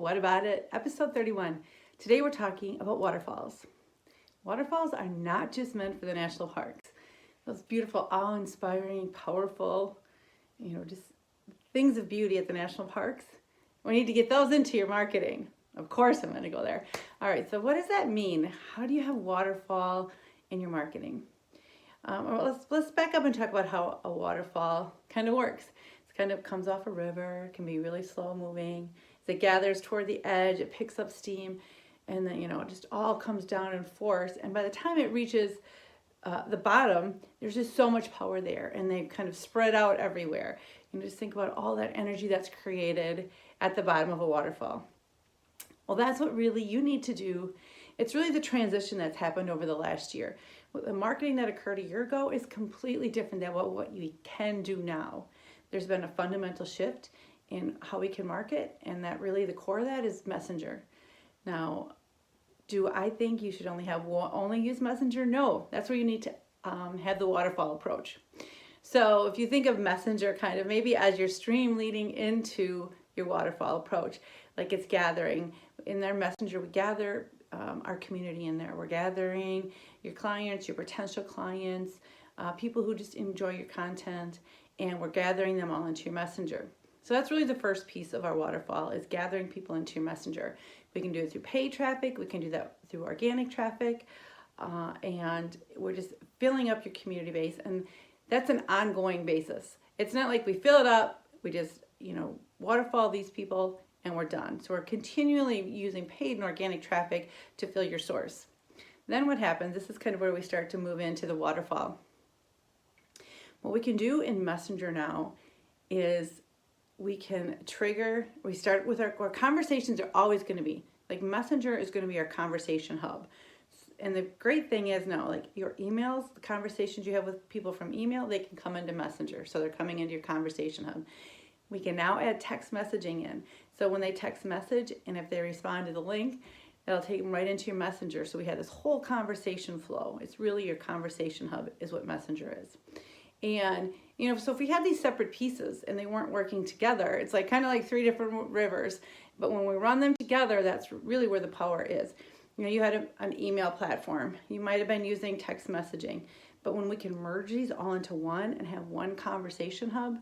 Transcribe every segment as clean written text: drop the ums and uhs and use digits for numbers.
What About It? Episode 31. Today we're talking about waterfalls. Waterfalls are not just meant for the national parks. Those beautiful, awe-inspiring, powerful, just things of beauty at the national parks. We need to get those into your marketing. Of course I'm going to go there. All right, so what does that mean? How do you have waterfall in your marketing? Let's back up and talk about how a waterfall kind of works. It kind of comes off a river, can be really slow moving. As it gathers toward the edge, it picks up steam, and then it just all comes down in force. And by the time it reaches the bottom, there's just so much power there, and they kind of spread out everywhere. Just think about all that energy that's created at the bottom of a waterfall. Well, that's what really you need to do. It's really the transition that's happened over the last year. The marketing that occurred a year ago is completely different than what you can do now. There's been a fundamental shift in how we can market, and that really the core of that is Messenger. Now, do I think you should only use Messenger? No, that's where you need to have the waterfall approach. So if you think of Messenger kind of maybe as your stream leading into your waterfall approach, like it's gathering. In their Messenger, we gather our community in there. We're gathering your clients, your potential clients, people who just enjoy your content, and we're gathering them all into your Messenger. So that's really the first piece of our waterfall, is gathering people into your Messenger. We can do it through paid traffic, we can do that through organic traffic, and we're just filling up your community base, and that's an ongoing basis. It's not like we fill it up, we just waterfall these people and we're done. So we're continually using paid and organic traffic to fill your source. Then what happens, this is kind of where we start to move into the waterfall. What we can do in Messenger now is we start with our conversations are always going to be, like Messenger is going to be our conversation hub. And the great thing is now, like your emails, the conversations you have with people from email, they can come into Messenger. So they're coming into your conversation hub. We can now add text messaging in. So when they text message, and if they respond to the link, it'll take them right into your Messenger. So we have this whole conversation flow. It's really your conversation hub is what Messenger is. And, so if we had these separate pieces and they weren't working together, it's like kind of like three different rivers. But when we run them together, that's really where the power is. You had an email platform. You might have been using text messaging. But when we can merge these all into one and have one conversation hub,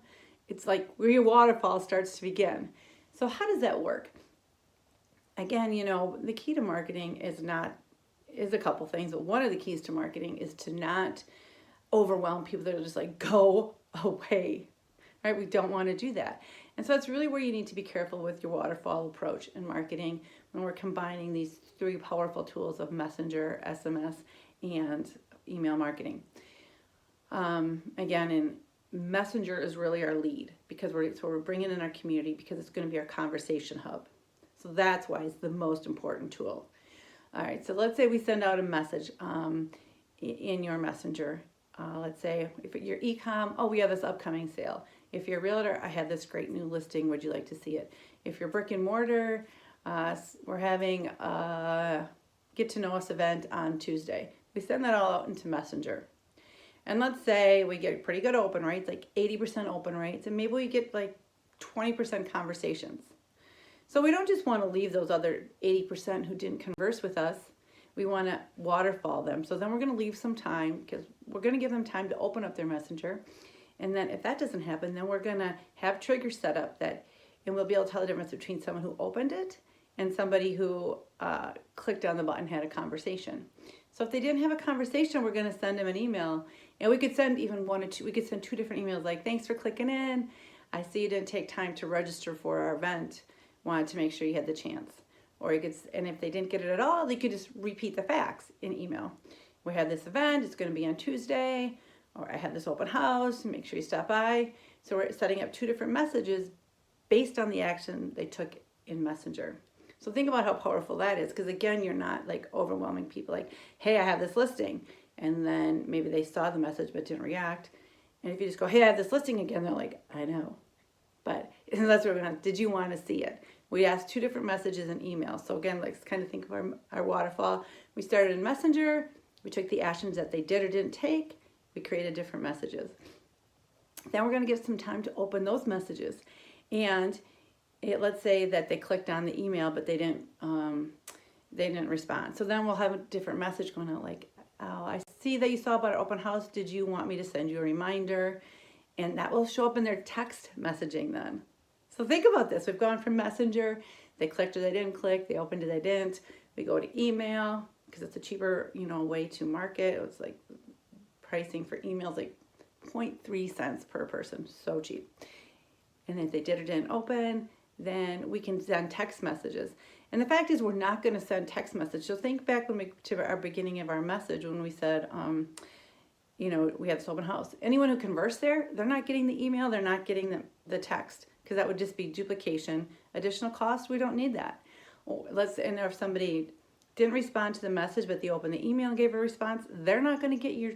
it's like where your waterfall starts to begin. So how does that work? Again, the key to marketing is a couple things, but one of the keys to marketing is to not overwhelm people that are just like, go away, right? We don't want to do that. And so that's really where you need to be careful with your waterfall approach in marketing when we're combining these three powerful tools of Messenger, SMS, and email marketing. Again, in Messenger is really our lead because we're bringing in our community because it's going to be our conversation hub. So that's why it's the most important tool. All right, so let's say we send out a message in your Messenger. Let's say if you're e-com, we have this upcoming sale. If you're a realtor, I have this great new listing. Would you like to see it? If you're brick and mortar, we're having a get to know us event on Tuesday. We send that all out into Messenger. And let's say we get pretty good open rates, like 80% open rates, and maybe we get like 20% conversations. So we don't just want to leave those other 80% who didn't converse with us. We want to waterfall them. So then we're going to leave some time because we're going to give them time to open up their Messenger. And then if that doesn't happen, then we're going to have triggers set up and we'll be able to tell the difference between someone who opened it and somebody who clicked on the button and had a conversation. So if they didn't have a conversation, we're going to send them an email. And we could send even one or two, we could send two different emails like, thanks for clicking in. I see you didn't take time to register for our event. Wanted to make sure you had the chance. Or you could, and if they didn't get it at all, they could just repeat the facts in email. We had this event, it's going to be on Tuesday, or I had this open house, make sure you stop by. So we're setting up two different messages based on the action they took in Messenger. So think about how powerful that is, because again, you're not like overwhelming people like, hey, I have this listing. And then maybe they saw the message but didn't react. And if you just go, hey, I have this listing again, they're like, I know. But that's what we're going to, did you want to see it? We asked two different messages in email. So again, let's kind of think of our waterfall. We started in Messenger. We took the actions that they did or didn't take. We created different messages. Then we're going to give some time to open those messages. And let's say that they clicked on the email, but they didn't respond. So then we'll have a different message going out like, oh, I see that you saw about our open house. Did you want me to send you a reminder? And that will show up in their text messaging then. So think about this. We've gone from Messenger, they clicked or they didn't click, they opened or they didn't. We go to email because it's a cheaper, way to market. It was like pricing for emails like 0.3 cents per person, so cheap. And if they did or didn't open, then we can send text messages. And the fact is, we're not going to send text messages. So think back to our beginning of our message when we said, we have this open house. Anyone who conversed there, they're not getting the email, they're not getting the text, because that would just be duplication, additional cost. We don't need that. And if somebody didn't respond to the message, but they opened the email and gave a response, they're not going to get your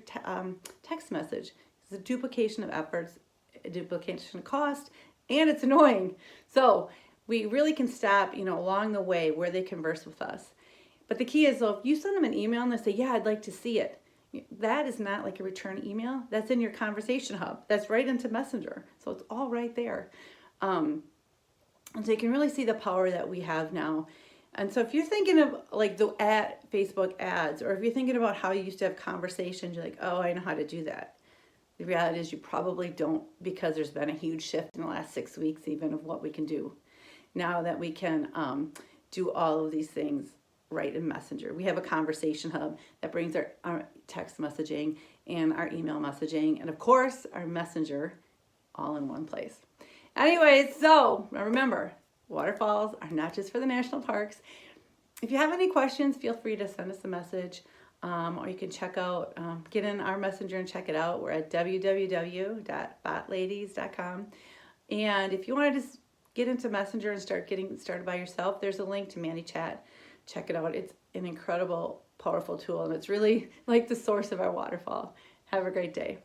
text message. It's a duplication of efforts, a duplication of cost, and it's annoying. So we really can stop, along the way where they converse with us. But the key is, though, if you send them an email and they say, yeah, I'd like to see it, that is not like a return email. That's in your conversation hub. That's right into Messenger. So it's all right there. And so you can really see the power that we have now. And so if you're thinking of like the Facebook ads, or if you're thinking about how you used to have conversations, you're like, oh, I know how to do that. The reality is you probably don't, because there's been a huge shift in the last 6 weeks even of what we can do. Now that we can do all of these things right in Messenger. We have a conversation hub that brings our text messaging and our email messaging, and of course our Messenger all in one place. Anyways, so remember, waterfalls are not just for the national parks. If you have any questions, feel free to send us a message, or you can check out, get in our Messenger and check it out. We're at www.botladies.com. And if you want to just get into Messenger and start getting started by yourself, there's a link to ManyChat. Check it out. It's an incredible, powerful tool, and it's really like the source of our waterfall. Have a great day.